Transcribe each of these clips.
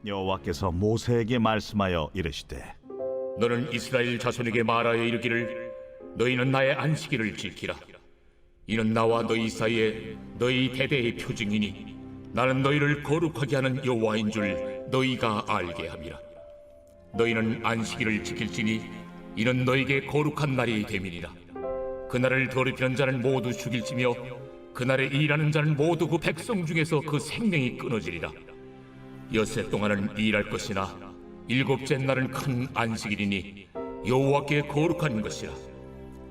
여호와께서 모세에게 말씀하여 이르시되 너는 이스라엘 자손에게 말하여 이르기를 너희는 나의 안식일을 지키라. 이는 나와 너희 사이에 너희 대대의 표징이니 나는 너희를 거룩하게 하는 여호와인 줄 너희가 알게 함이라. 너희는 안식일을 지킬지니 이는 너희에게 거룩한 날이 됨이니라. 그날을 더럽히는 자는 모두 죽일지며 그날에 일하는 자는 모두 그 백성 중에서 그 생명이 끊어지리라. 엿새 동안은 일할 것이나 일곱째 날은 큰 안식일이니 여호와께 거룩한 것이라.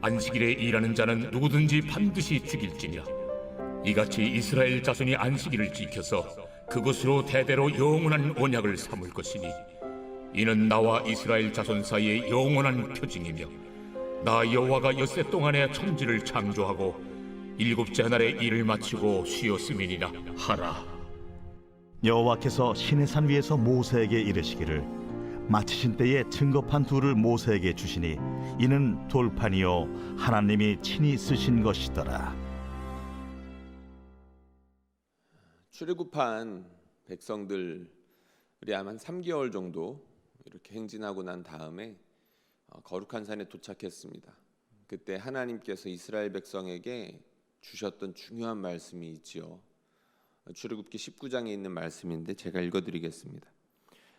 안식일에 일하는 자는 누구든지 반드시 죽일지니라. 이같이 이스라엘 자손이 안식일을 지켜서 그것으로 대대로 영원한 언약을 삼을 것이니 이는 나와 이스라엘 자손 사이의 영원한 표징이며 나 여호와가 엿새 동안에 천지를 창조하고 일곱째 날에 일을 마치고 쉬었음이니라 하라. 여호와께서 시내산 위에서 모세에게 이르시기를 마치신 때에 증거판 둘을 모세에게 주시니 이는 돌판이요 하나님이 친히 쓰신 것이더라. 출애굽한 백성들이 아마 한 3개월 정도 이렇게 행진하고 난 다음에 거룩한 산에 도착했습니다. 그때 하나님께서 이스라엘 백성에게 주셨던 중요한 말씀이 있지요. 출애굽기 19장에 있는 말씀인데 제가 읽어드리겠습니다.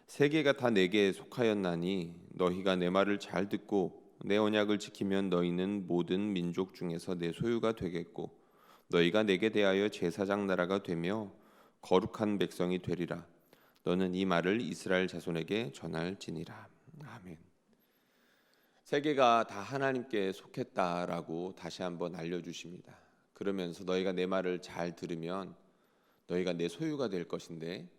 세계가 다 내게 속하였나니 너희가 내 말을 잘 듣고 내 언약을 지키면 너희는 모든 민족 중에서 내 소유가 되겠고 너희가 내게 대하여 제사장 나라가 되며 거룩한 백성이 되리라. 너는 이 말을 이스라엘 자손에게 전할지니라. 아멘. 세계가 다 하나님께 속했다라고 다시 한번 알려주십니다. 그러면서 너희가 내 말을 잘 들으면 너희가 내 소유가 될 것인데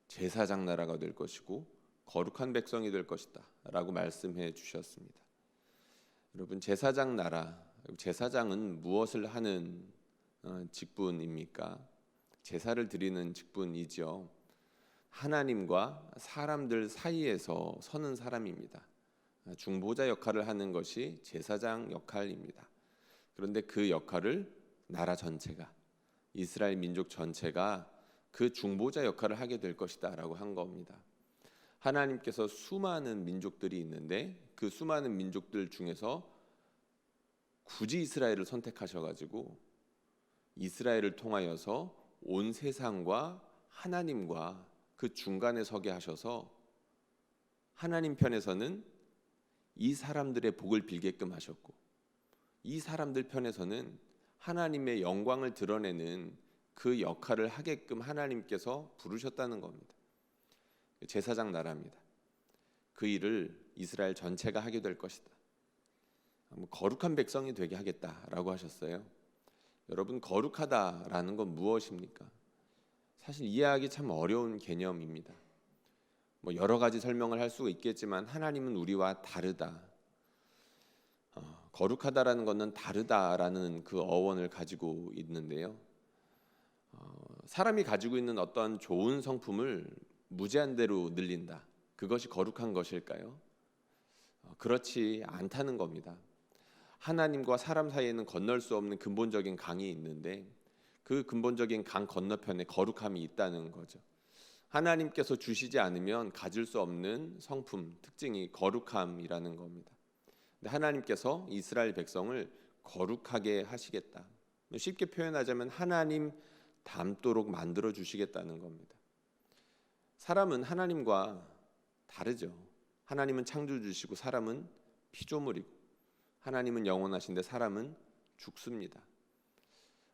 제사장 나라가 될 것이고 거룩한 백성이 될 것이다 라고 말씀해 주셨습니다. 여러분, 제사장 나라, 제사장은 무엇을 하는 직분입니까? 제사를 드리는 직분이죠. 하나님과 사람들 사이에서 서는 사람입니다. 중보자 역할을 하는 것이 제사장 역할입니다. 그런데 그 역할을 나라 전체가, 이스라엘 민족 전체가 그 중보자 역할을 하게 될 것이다 라고 한 겁니다. 하나님께서 수많은 민족들이 있는데 그 수많은 민족들 중에서 굳이 이스라엘을 선택하셔가지고 이스라엘을 통하여서 온 세상과 하나님과 그 중간에 서게 하셔서 하나님 편에서는 이 사람들의 복을 빌게끔 하셨고 이 사람들 편에서는 하나님의 영광을 드러내는 그 역할을 하게끔 하나님께서 부르셨다는 겁니다. 제사장 나라입니다. 그 일을 이스라엘 전체가 하게 될 것이다. 거룩한 백성이 되게 하겠다라고 하셨어요. 여러분, 거룩하다라는 건 무엇입니까? 사실 이해하기 참 어려운 개념입니다. 여러 가지 설명을 할 수가 있겠지만 하나님은 우리와 다르다. 거룩하다라는 것은 다르다라는 그 어원을 가지고 있는데요. 사람이 가지고 있는 어떤 좋은 성품을 무제한대로 늘린다. 그것이 거룩한 것일까요? 그렇지 않다는 겁니다. 하나님과 사람 사이에는 건널 수 없는 근본적인 강이 있는데 그 근본적인 강 건너편에 거룩함이 있다는 거죠. 하나님께서 주시지 않으면 가질 수 없는 성품, 특징이 거룩함이라는 겁니다. 근데 하나님께서 이스라엘 백성을 거룩하게 하시겠다. 쉽게 표현하자면 하나님 닮도록 만들어 주시겠다는 겁니다. 사람은 하나님과 다르죠. 하나님은 창조주시고 사람은 피조물이고 하나님은 영원하신데 사람은 죽습니다.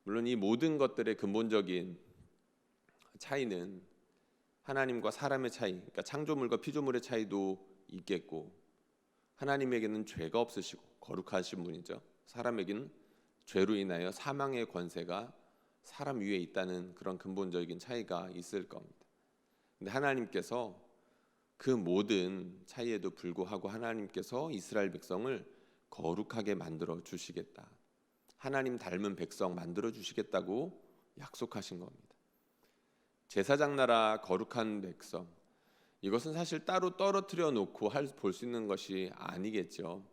물론 이 모든 것들의 근본적인 차이는 하나님과 사람의 차이, 그러니까 창조물과 피조물의 차이도 있겠고 하나님에게는 죄가 없으시고 거룩하신 분이죠. 사람에게는 죄로 인하여 사망의 권세가 사람 위에 있다는 그런 근본적인 차이가 있을 겁니다. 근데 하나님께서 그 모든 차이에도 불구하고 하나님께서 이스라엘 백성을 거룩하게 만들어 주시겠다. 하나님 닮은 백성 만들어 주시겠다고 약속하신 겁니다. 제사장 나라 거룩한 백성, 이것은 사실 따로 떨어뜨려 놓고 볼 수 있는 것이 아니겠죠.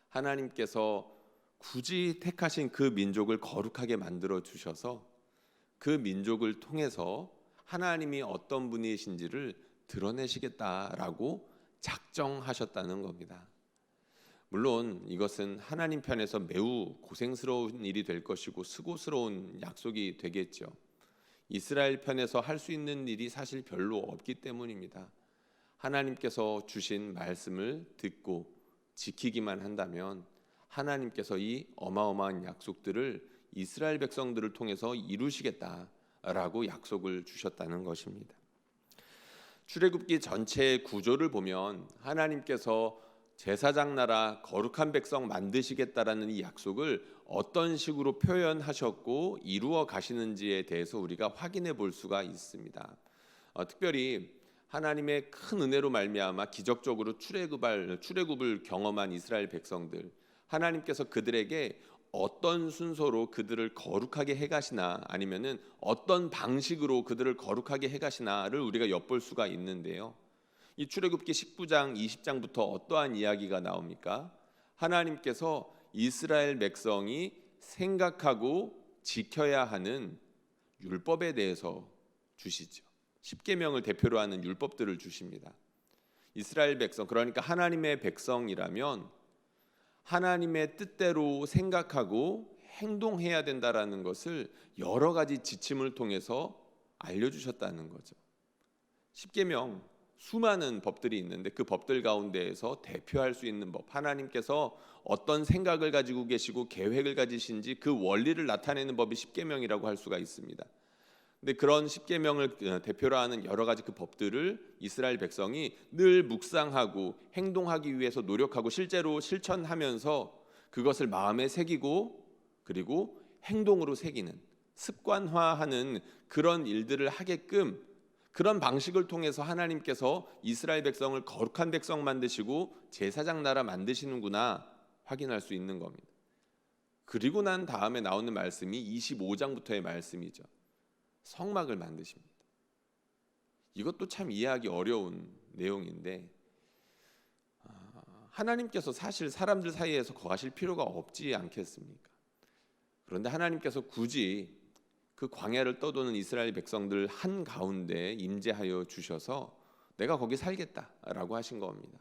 하나님께서 굳이 택하신 그 민족을 거룩하게 만들어 주셔서 그 민족을 통해서 하나님이 어떤 분이신지를 드러내시겠다라고 작정하셨다는 겁니다. 물론 이것은 하나님 편에서 매우 고생스러운 일이 될 것이고 수고스러운 약속이 되겠죠. 이스라엘 편에서 할 수 있는 일이 사실 별로 없기 때문입니다. 하나님께서 주신 말씀을 듣고 지키기만 한다면 하나님께서 이 어마어마한 약속들을 이스라엘 백성들을 통해서 이루시겠다라고 약속을 주셨다는 것입니다. 출애굽기 전체의 구조를 보면 하나님께서 제사장 나라 거룩한 백성 만드시겠다라는 이 약속을 어떤 식으로 표현하셨고 이루어 가시는지에 대해서 우리가 확인해 볼 수가 있습니다. 특별히 하나님의 큰 은혜로 말미암아 기적적으로 출애굽을 경험한 이스라엘 백성들, 하나님께서 그들에게 어떤 순서로 그들을 거룩하게 해가시나 아니면은 어떤 방식으로 그들을 거룩하게 해가시나를 우리가 엿볼 수가 있는데요. 이 출애굽기 19장 20장부터 어떠한 이야기가 나옵니까? 하나님께서 이스라엘 백성이 생각하고 지켜야 하는 율법에 대해서 주시죠. 십계명을 대표로 하는 율법들을 주십니다. 이스라엘 백성, 그러니까 하나님의 백성이라면 하나님의 뜻대로 생각하고 행동해야 된다라는 것을 여러 가지 지침을 통해서 알려주셨다는 거죠. 십계명, 수많은 법들이 있는데 그 법들 가운데에서 대표할 수 있는 법, 하나님께서 어떤 생각을 가지고 계시고 계획을 가지신지 그 원리를 나타내는 법이 십계명이라고 할 수가 있습니다. 근데 그런 십계명을 대표로 하는 여러 가지 그 법들을 이스라엘 백성이 늘 묵상하고 행동하기 위해서 노력하고 실제로 실천하면서 그것을 마음에 새기고 그리고 행동으로 새기는, 습관화하는 그런 일들을 하게끔, 그런 방식을 통해서 하나님께서 이스라엘 백성을 거룩한 백성 만드시고 제사장 나라 만드시는구나 확인할 수 있는 겁니다. 그리고 난 다음에 나오는 말씀이 25장부터의 말씀이죠. 성막을 만드십니다. 이것도 참 이해하기 어려운 내용인데 하나님께서 사실 사람들 사이에서 거하실 필요가 없지 않겠습니까? 그런데 하나님께서 굳이 그 광야를 떠도는 이스라엘 백성들 한가운데 임재하여 주셔서 내가 거기 살겠다라고 하신 겁니다.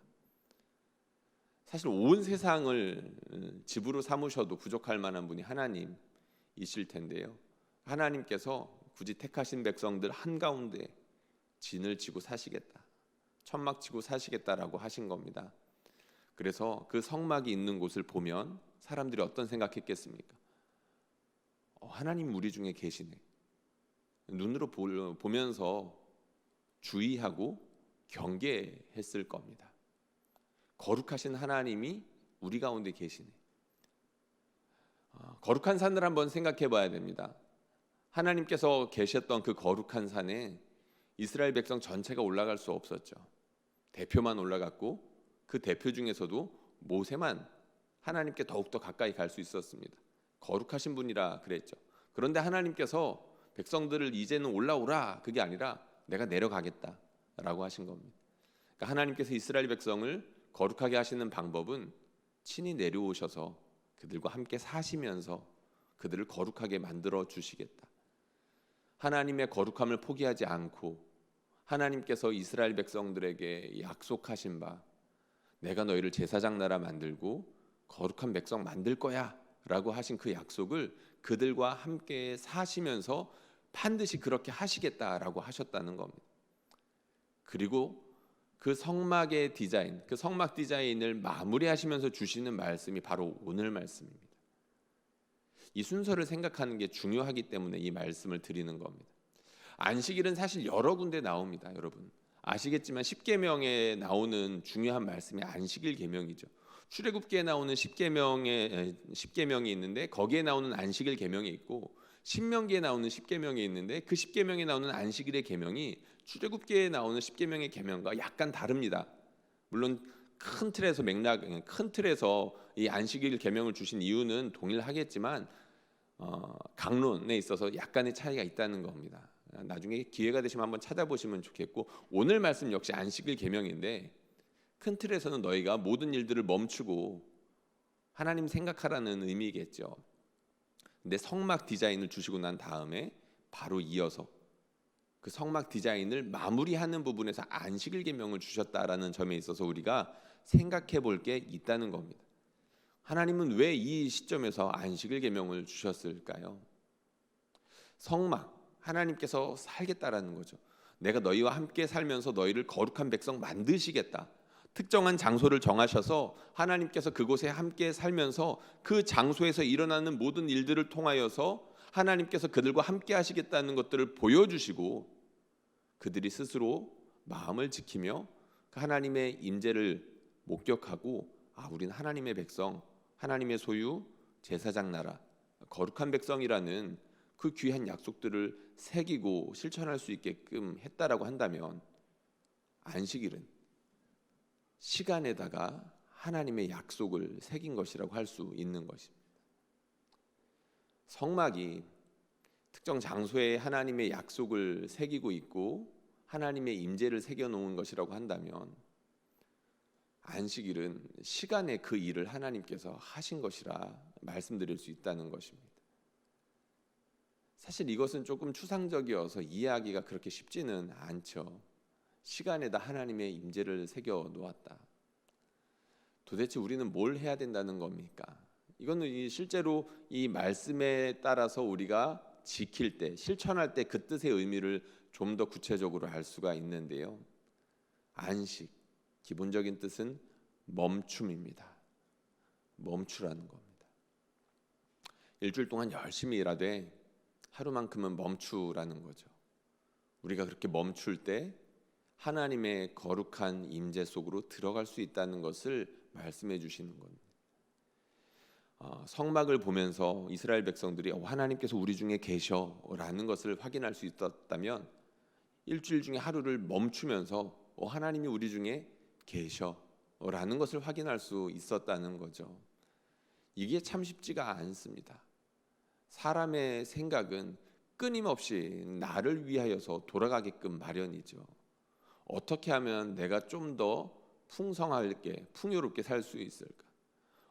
사실 온 세상을 집으로 삼으셔도 부족할 만한 분이 하나님이실 텐데요. 하나님께서 굳이 택하신 백성들 한가운데 진을 치고 사시겠다, 천막 치고 사시겠다라고 하신 겁니다. 그래서 그 성막이 있는 곳을 보면 사람들이 어떤 생각했겠습니까? 하나님 우리 중에 계시네. 눈으로 보면서 주의하고 경계했을 겁니다. 거룩하신 하나님이 우리 가운데 계시네. 거룩한 산을 한번 생각해 봐야 됩니다. 하나님께서 계셨던 그 거룩한 산에 이스라엘 백성 전체가 올라갈 수 없었죠. 대표만 올라갔고 그 대표 중에서도 모세만 하나님께 더욱더 가까이 갈 수 있었습니다. 거룩하신 분이라 그랬죠. 그런데 하나님께서 백성들을 이제는 올라오라, 그게 아니라 내가 내려가겠다라고 하신 겁니다. 그러니까 하나님께서 이스라엘 백성을 거룩하게 하시는 방법은 친히 내려오셔서 그들과 함께 사시면서 그들을 거룩하게 만들어 주시겠다. 하나님의 거룩함을 포기하지 않고 하나님께서 이스라엘 백성들에게 약속하신 바, 내가 너희를 제사장 나라 만들고 거룩한 백성 만들 거야 라고 하신 그 약속을 그들과 함께 사시면서 반드시 그렇게 하시겠다라고 하셨다는 겁니다. 그리고 그 성막의 디자인, 그 성막 디자인을 마무리하시면서 주시는 말씀이 바로 오늘 말씀입니다. 이 순서를 생각하는 게 중요하기 때문에 이 말씀을 드리는 겁니다. 안식일은 사실 여러 군데 나옵니다. 여러분 아시겠지만 십계명에 나오는 중요한 말씀이 안식일 계명이죠. 출애굽기에 나오는 십계명이 있는데 거기에 나오는 안식일 계명이 있고 신명기에 나오는 십계명이 있는데 그 십계명에 나오는 안식일의 계명이 출애굽기에 나오는 십계명의 계명과 약간 다릅니다. 물론 큰 틀에서 이 안식일 계명을 주신 이유는 동일하겠지만 강론에 있어서 약간의 차이가 있다는 겁니다. 나중에 기회가 되시면 한번 찾아보시면 좋겠고, 오늘 말씀 역시 안식일 계명인데 큰 틀에서는 너희가 모든 일들을 멈추고 하나님 생각하라는 의미겠죠. 근데 성막 디자인을 주시고 난 다음에 바로 이어서 그 성막 디자인을 마무리하는 부분에서 안식일 계명을 주셨다라는 점에 있어서 우리가 생각해 볼 게 있다는 겁니다. 하나님은 왜 이 시점에서 안식일 계명을 주셨을까요? 성막, 하나님께서 살겠다라는 거죠. 내가 너희와 함께 살면서 너희를 거룩한 백성 만드시겠다. 특정한 장소를 정하셔서 하나님께서 그곳에 함께 살면서 그 장소에서 일어나는 모든 일들을 통하여서 하나님께서 그들과 함께 하시겠다는 것들을 보여주시고 그들이 스스로 마음을 지키며 하나님의 임재를 목격하고 우리는 하나님의 백성, 하나님의 소유, 제사장 나라, 거룩한 백성이라는 그 귀한 약속들을 새기고 실천할 수 있게끔 했다라고 한다면 안식일은 시간에다가 하나님의 약속을 새긴 것이라고 할 수 있는 것입니다. 성막이 특정 장소에 하나님의 약속을 새기고 있고 하나님의 임재를 새겨 놓은 것이라고 한다면 안식일은 시간에 그 일을 하나님께서 하신 것이라 말씀드릴 수 있다는 것입니다. 사실 이것은 조금 추상적이어서 이해하기가 그렇게 쉽지는 않죠. 시간에다 하나님의 임재를 새겨 놓았다. 도대체 우리는 뭘 해야 된다는 겁니까? 이거는 실제로 이 말씀에 따라서 우리가 지킬 때, 실천할 때 그 뜻의 의미를 좀 더 구체적으로 알 수가 있는데요. 안식, 기본적인 뜻은 멈춤입니다. 멈추라는 겁니다. 일주일 동안 열심히 일하되 하루만큼은 멈추라는 거죠. 우리가 그렇게 멈출 때 하나님의 거룩한 임재 속으로 들어갈 수 있다는 것을 말씀해 주시는 겁니다. 성막을 보면서 이스라엘 백성들이 하나님께서 우리 중에 계셔라는 것을 확인할 수 있었다면 일주일 중에 하루를 멈추면서 하나님이 우리 중에 계셔라는 것을 확인할 수 있었다는 거죠. 이게 참 쉽지가 않습니다. 사람의 생각은 끊임없이 나를 위하여서 돌아가게끔 마련이죠. 어떻게 하면 내가 좀 더 풍성하게, 풍요롭게 살 수 있을까?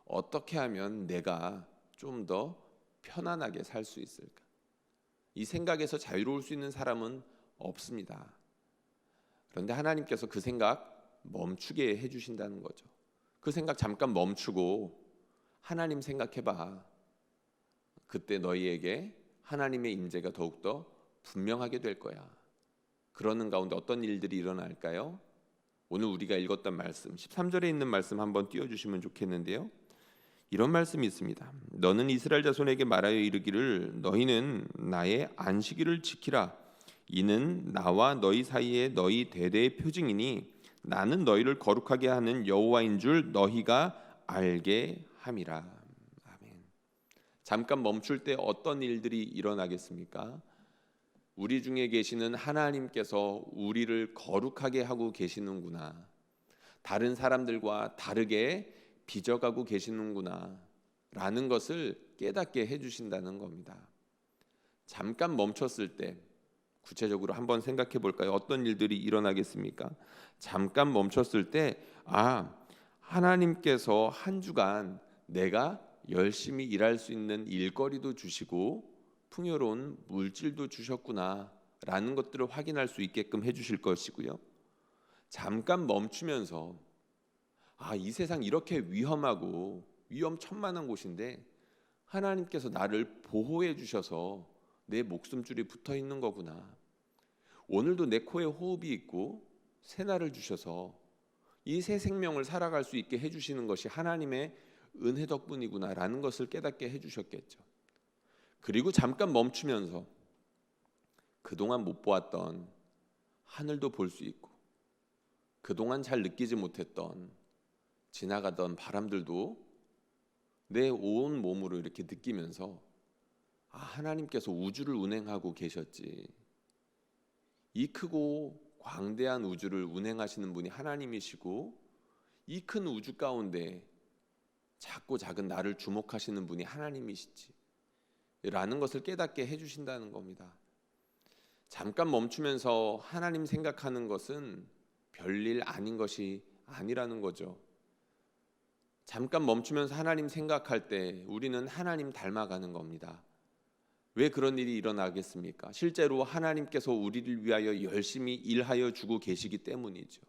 어떻게 하면 내가 좀 더 편안하게 살 수 있을까? 이 생각에서 자유로울 수 있는 사람은 없습니다. 그런데 하나님께서 그 생각 멈추게 해주신다는 거죠. 그 생각 잠깐 멈추고 하나님 생각해봐. 그때 너희에게 하나님의 임재가 더욱더 분명하게 될 거야. 그러는 가운데 어떤 일들이 일어날까요? 오늘 우리가 읽었던 말씀 13절에 있는 말씀 한번 띄워주시면 좋겠는데요. 이런 말씀이 있습니다. 너는 이스라엘 자손에게 말하여 이르기를 너희는 나의 안식일을 지키라. 이는 나와 너희 사이에 너희 대대의 표징이니 나는 너희를 거룩하게 하는 여호와인 줄 너희가 알게 함이라. 아멘. 잠깐 멈출 때 어떤 일들이 일어나겠습니까? 우리 중에 계시는 하나님께서 우리를 거룩하게 하고 계시는구나. 다른 사람들과 다르게 빚어가고 계시는구나 라는 것을 깨닫게 해주신다는 겁니다. 잠깐 멈췄을 때 구체적으로 한번 생각해 볼까요? 어떤 일들이 일어나겠습니까? 잠깐 멈췄을 때 하나님께서 한 주간 내가 열심히 일할 수 있는 일거리도 주시고 풍요로운 물질도 주셨구나 라는 것들을 확인할 수 있게끔 해주실 것이고요. 잠깐 멈추면서 이 세상 이렇게 위험하고 위험천만한 곳인데 하나님께서 나를 보호해 주셔서 내 목숨줄이 붙어 있는 거구나. 오늘도 내 코에 호흡이 있고 새날을 주셔서 이 새 생명을 살아갈 수 있게 해주시는 것이 하나님의 은혜 덕분이구나 라는 것을 깨닫게 해주셨겠죠. 그리고 잠깐 멈추면서 그동안 못 보았던 하늘도 볼 수 있고 그동안 잘 느끼지 못했던 지나가던 바람들도 내 온 몸으로 이렇게 느끼면서 하나님께서 우주를 운행하고 계셨지. 이 크고 광대한 우주를 운행하시는 분이 하나님이시고 이 큰 우주 가운데 작고 작은 나를 주목하시는 분이 하나님이시지 라는 것을 깨닫게 해주신다는 겁니다. 잠깐 멈추면서 하나님 생각하는 것은 별일 아닌 것이 아니라는 거죠. 잠깐 멈추면서 하나님 생각할 때 우리는 하나님 닮아가는 겁니다. 왜 그런 일이 일어나겠습니까? 실제로 하나님께서 우리를 위하여 열심히 일하여 주고 계시기 때문이죠.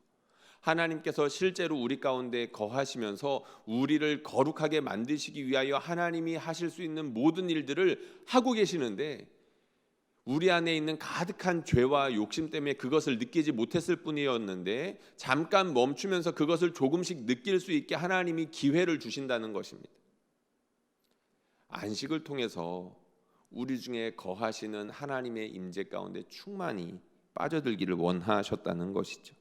하나님께서 실제로 우리 가운데 거하시면서 우리를 거룩하게 만드시기 위하여 하나님이 하실 수 있는 모든 일들을 하고 계시는데, 우리 안에 있는 가득한 죄와 욕심 때문에 그것을 느끼지 못했을 뿐이었는데, 잠깐 멈추면서 그것을 조금씩 느낄 수 있게 하나님이 기회를 주신다는 것입니다. 안식을 통해서 우리 중에 거하시는 하나님의 임재 가운데 충만히 빠져들기를 원하셨다는 것이죠.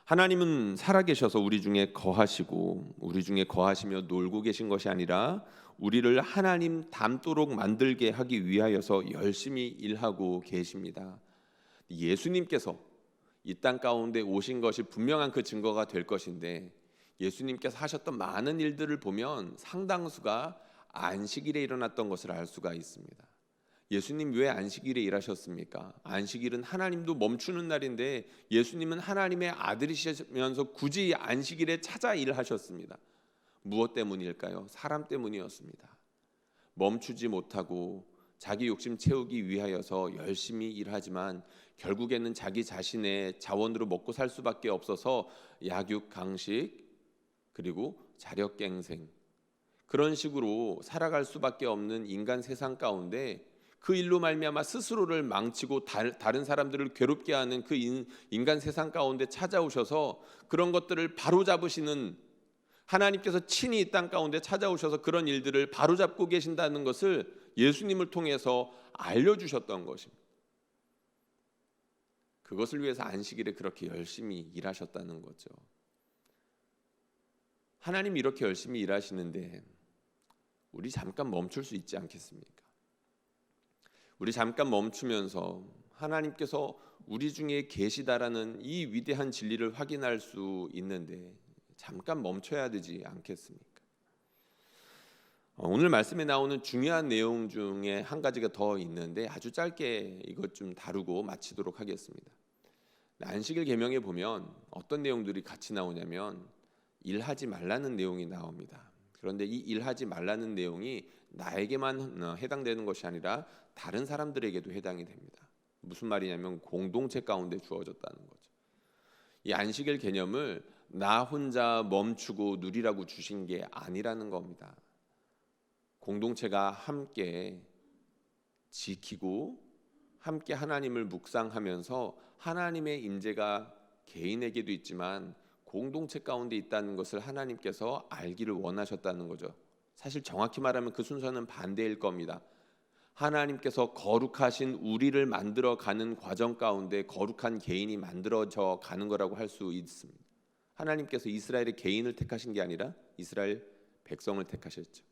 하나님은 살아계셔서 우리 중에 거하시고 우리 중에 거하시며 놀고 계신 것이 아니라 우리를 하나님 닮도록 만들게 하기 위하여서 열심히 일하고 계십니다. 예수님께서 이 땅 가운데 오신 것이 분명한 그 증거가 될 것인데, 예수님께서 하셨던 많은 일들을 보면 상당수가 안식일에 일어났던 것을 알 수가 있습니다. 예수님 왜 안식일에 일하셨습니까? 안식일은 하나님도 멈추는 날인데 예수님은 하나님의 아들이시면서 굳이 안식일에 찾아 일하셨습니다. 무엇 때문일까요? 사람 때문이었습니다. 멈추지 못하고 자기 욕심 채우기 위하여서 열심히 일하지만 결국에는 자기 자신의 자원으로 먹고 살 수밖에 없어서 약육 강식 그리고 자력갱생, 그런 식으로 살아갈 수밖에 없는 인간 세상 가운데 그 일로 말미암아 스스로를 망치고 다른 사람들을 괴롭게 하는 그 인간 세상 가운데 찾아오셔서 그런 것들을 바로잡으시는 하나님께서 친히 이 땅 가운데 찾아오셔서 그런 일들을 바로잡고 계신다는 것을 예수님을 통해서 알려주셨던 것입니다. 그것을 위해서 안식일에 그렇게 열심히 일하셨다는 거죠. 하나님이 이렇게 열심히 일하시는데 우리 잠깐 멈출 수 있지 않겠습니까? 우리 잠깐 멈추면서 하나님께서 우리 중에 계시다라는 이 위대한 진리를 확인할 수 있는데 잠깐 멈춰야 되지 않겠습니까? 오늘 말씀에 나오는 중요한 내용 중에 한 가지가 더 있는데 아주 짧게 이것 좀 다루고 마치도록 하겠습니다. 안식일 계명에 보면 어떤 내용들이 같이 나오냐면 일하지 말라는 내용이 나옵니다. 그런데 이 일하지 말라는 내용이 나에게만 해당되는 것이 아니라 다른 사람들에게도 해당이 됩니다. 무슨 말이냐면 공동체 가운데 주어졌다는 거죠. 이 안식일 개념을 나 혼자 멈추고 누리라고 주신 게 아니라는 겁니다. 공동체가 함께 지키고 함께 하나님을 묵상하면서 하나님의 임재가 개인에게도 있지만 공동체 가운데 있다는 것을 하나님께서 알기를 원하셨다는 거죠. 사실 정확히 말하면 그 순서는 반대일 겁니다. 하나님께서 거룩하신 우리를 만들어가는 과정 가운데 거룩한 개인이 만들어져 가는 거라고 할 수 있습니다. 하나님께서 이스라엘의 개인을 택하신 게 아니라 이스라엘 백성을 택하셨죠.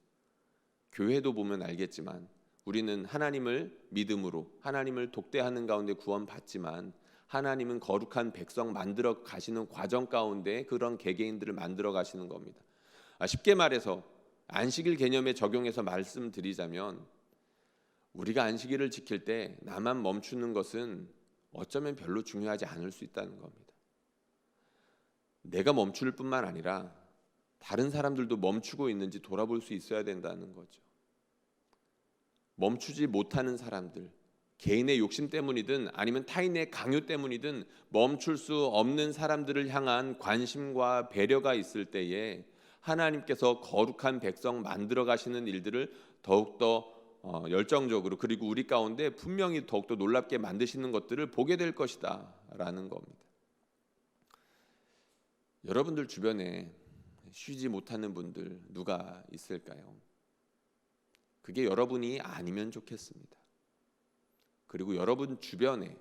교회도 보면 알겠지만 우리는 하나님을 믿음으로 하나님을 독대하는 가운데 구원받지만 하나님은 거룩한 백성 만들어 가시는 과정 가운데 그런 개개인들을 만들어 가시는 겁니다. 쉽게 말해서 안식일 개념에 적용해서 말씀드리자면 우리가 안식일을 지킬 때 나만 멈추는 것은 어쩌면 별로 중요하지 않을 수 있다는 겁니다. 내가 멈출 뿐만 아니라 다른 사람들도 멈추고 있는지 돌아볼 수 있어야 된다는 거죠. 멈추지 못하는 사람들, 개인의 욕심 때문이든 아니면 타인의 강요 때문이든 멈출 수 없는 사람들을 향한 관심과 배려가 있을 때에 하나님께서 거룩한 백성 만들어 가시는 일들을 더욱더 열정적으로 그리고 우리 가운데 분명히 더욱더 놀랍게 만드시는 것들을 보게 될 것이다 라는 겁니다. 여러분들 주변에 쉬지 못하는 분들 누가 있을까요? 그게 여러분이 아니면 좋겠습니다. 그리고 여러분 주변에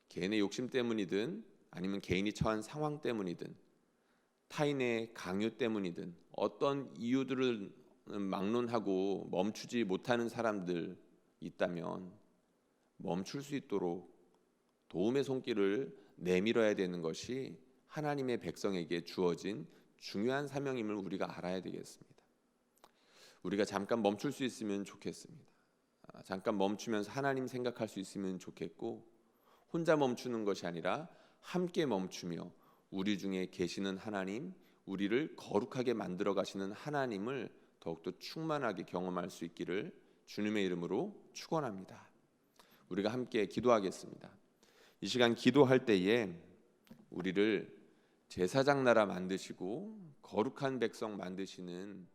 개인의 욕심 때문이든 아니면 개인이 처한 상황 때문이든 타인의 강요 때문이든 어떤 이유들을 막론하고 멈추지 못하는 사람들 있다면 멈출 수 있도록 도움의 손길을 내밀어야 되는 것이 하나님의 백성에게 주어진 중요한 사명임을 우리가 알아야 되겠습니다. 우리가 잠깐 멈출 수 있으면 좋겠습니다. 잠깐 멈추면서 하나님 생각할 수 있으면 좋겠고 혼자 멈추는 것이 아니라 함께 멈추며 우리 중에 계시는 하나님, 우리를 거룩하게 만들어 가시는 하나님을 더욱더 충만하게 경험할 수 있기를 주님의 이름으로 축원합니다. 우리가 함께 기도하겠습니다. 이 시간 기도할 때에 우리를 제사장 나라 만드시고 거룩한 백성 만드시는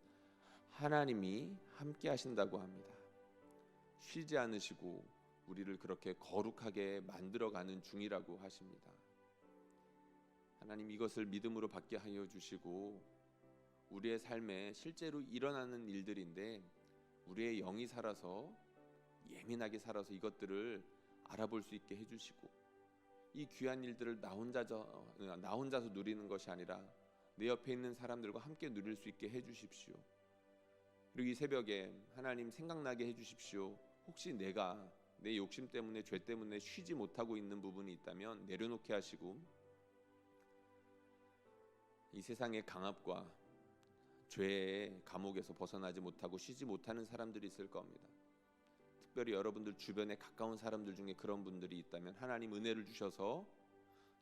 하나님이 함께 하신다고 합니다. 쉬지 않으시고 우리를 그렇게 거룩하게 만들어가는 중이라고 하십니다. 하나님, 이것을 믿음으로 받게 하여 주시고 우리의 삶에 실제로 일어나는 일들인데 우리의 영이 살아서, 예민하게 살아서 이것들을 알아볼 수 있게 해주시고, 이 귀한 일들을 나 혼자서 누리는 것이 아니라 내 옆에 있는 사람들과 함께 누릴 수 있게 해주십시오. 그리고 이 새벽에 하나님, 생각나게 해주십시오. 혹시 내가 내 욕심 때문에, 죄 때문에 쉬지 못하고 있는 부분이 있다면 내려놓게 하시고, 이 세상의 강압과 죄의 감옥에서 벗어나지 못하고 쉬지 못하는 사람들이 있을 겁니다. 특별히 여러분들 주변에 가까운 사람들 중에 그런 분들이 있다면 하나님 은혜를 주셔서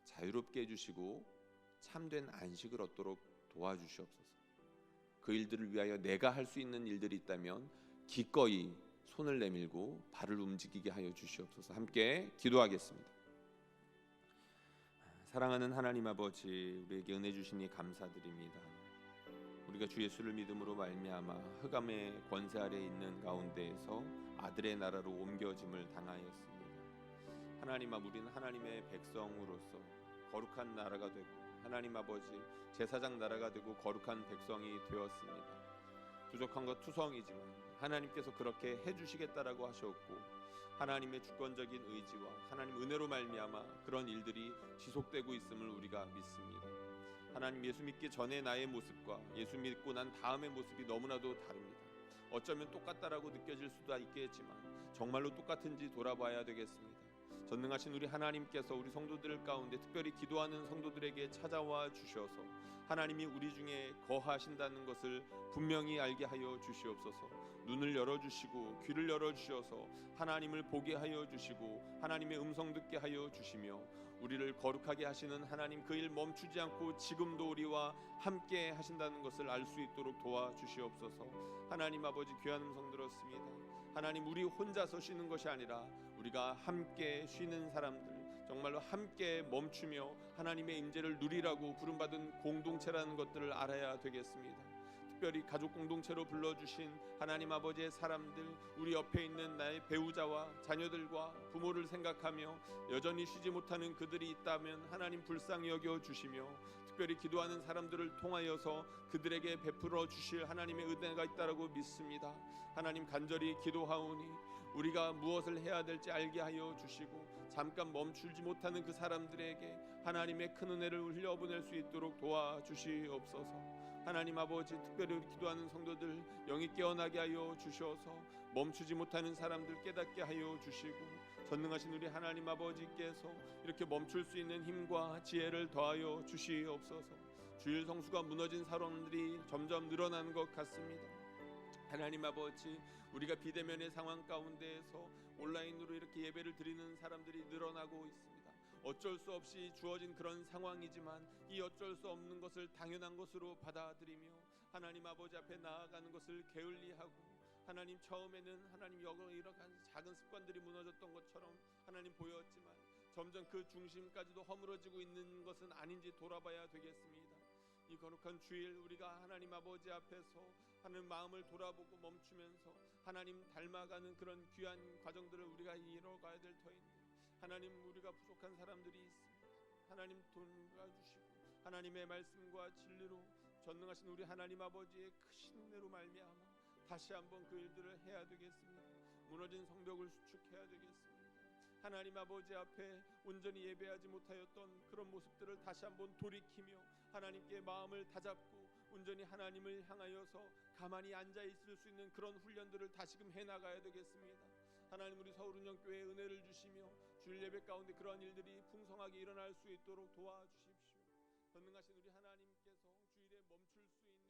자유롭게 해주시고 참된 안식을 얻도록 도와주시옵소서. 그 일들을 위하여 내가 할 수 있는 일들이 있다면 기꺼이 손을 내밀고 발을 움직이게 하여 주시옵소서. 함께 기도하겠습니다. 사랑하는 하나님 아버지, 우리에게 은혜 주시니 감사드립니다. 우리가 주 예수를 믿음으로 말미암아 흑암의 권세 아래 있는 가운데에서 아들의 나라로 옮겨짐을 당하였습니다. 하나님, 우리는 하나님의 백성으로서 거룩한 나라가 되고, 하나님 아버지 제사장 나라가 되고 거룩한 백성이 되었습니다. 부족한 것 투성이지만 하나님께서 그렇게 해주시겠다라고 하셨고, 하나님의 주권적인 의지와 하나님 은혜로 말미암아 그런 일들이 지속되고 있음을 우리가 믿습니다. 하나님, 예수 믿기 전에 나의 모습과 예수 믿고 난 다음의 모습이 너무나도 다릅니다. 어쩌면 똑같다라고 느껴질 수도 있겠지만 정말로 똑같은지 돌아봐야 되겠습니다. 전능하신 우리 하나님께서 우리 성도들 가운데 특별히 기도하는 성도들에게 찾아와 주셔서 하나님이 우리 중에 거하신다는 것을 분명히 알게 하여 주시옵소서. 눈을 열어주시고 귀를 열어주셔서 하나님을 보게 하여 주시고 하나님의 음성 듣게 하여 주시며 우리를 거룩하게 하시는 하나님, 그 일 멈추지 않고 지금도 우리와 함께 하신다는 것을 알 수 있도록 도와주시옵소서. 하나님 아버지, 귀한 음성 들었습니다. 하나님, 우리 혼자서 쉬는 것이 아니라 우리가 함께 쉬는 사람들, 정말로 함께 멈추며 하나님의 임재를 누리라고 부름받은 공동체라는 것들을 알아야 되겠습니다. 특별히 가족 공동체로 불러주신 하나님 아버지의 사람들, 우리 옆에 있는 나의 배우자와 자녀들과 부모를 생각하며 여전히 쉬지 못하는 그들이 있다면 하나님 불쌍히 여겨 주시며, 특별히 기도하는 사람들을 통하여서 그들에게 베풀어 주실 하나님의 은혜가 있다라고 믿습니다. 하나님, 간절히 기도하오니 우리가 무엇을 해야 될지 알게 하여 주시고 잠깐 멈추지 못하는 그 사람들에게 하나님의 큰 은혜를 흘려보낼 수 있도록 도와주시옵소서. 하나님 아버지, 특별히 우리 기도하는 성도들 영이 깨어나게 하여 주셔서 멈추지 못하는 사람들 깨닫게 하여 주시고, 전능하신 우리 하나님 아버지께서 이렇게 멈출 수 있는 힘과 지혜를 더하여 주시옵소서. 주일 성수가 무너진 사람들이 점점 늘어나는 것 같습니다. 하나님 아버지, 우리가 비대면의 상황 가운데에서 온라인으로 이렇게 예배를 드리는 사람들이 늘어나고 있습니다. 어쩔 수 없이 주어진 그런 상황이지만 이 어쩔 수 없는 것을 당연한 것으로 받아들이며 하나님 아버지 앞에 나아가는 것을 게을리하고, 하나님, 처음에는 하나님 이러한 작은 습관들이 무너졌던 것처럼 하나님 보였지만 점점 그 중심까지도 허물어지고 있는 것은 아닌지 돌아봐야 되겠습니다. 이 거룩한 주일 우리가 하나님 아버지 앞에서 하는 마음을 돌아보고 멈추면서 하나님 닮아가는 그런 귀한 과정들을 우리가 이뤄가야 될 터인데, 하나님, 우리가 부족한 사람들이 있습니다. 하나님 도와주시고 하나님의 말씀과 진리로 전능하신 우리 하나님 아버지의 크신 은혜로 말미암아 다시 한번 그 일들을 해야 되겠습니다. 무너진 성벽을 수축해야 되겠습니다. 하나님 아버지 앞에 온전히 예배하지 못하였던 그런 모습들을 다시 한번 돌이키며 하나님께 마음을 다잡고 온전히 하나님을 향하여서 가만히 앉아있을 수 있는 그런 훈련들을 다시금 해나가야 되겠습니다. 하나님, 우리 서울운영교회에 은혜를 주시며 주일 예배 가운데 그러한 일들이 풍성하게 일어날 수 있도록 도와주십시오. 전능하신 우리 하나님께서 주일에 멈출 수 있는